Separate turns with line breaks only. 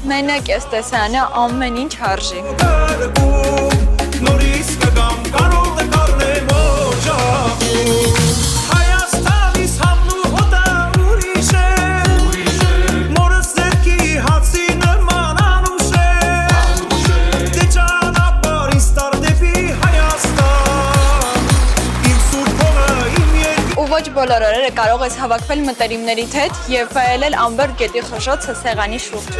Մենակ էս տեսարանը ամեն ինչ արժի։ Ոչ բոլոր օրերը կարող ես հավաքվել մտերիմներիդ հետ և վայելել Ամբերդ գետի խժոցը սեղանի շուրջ։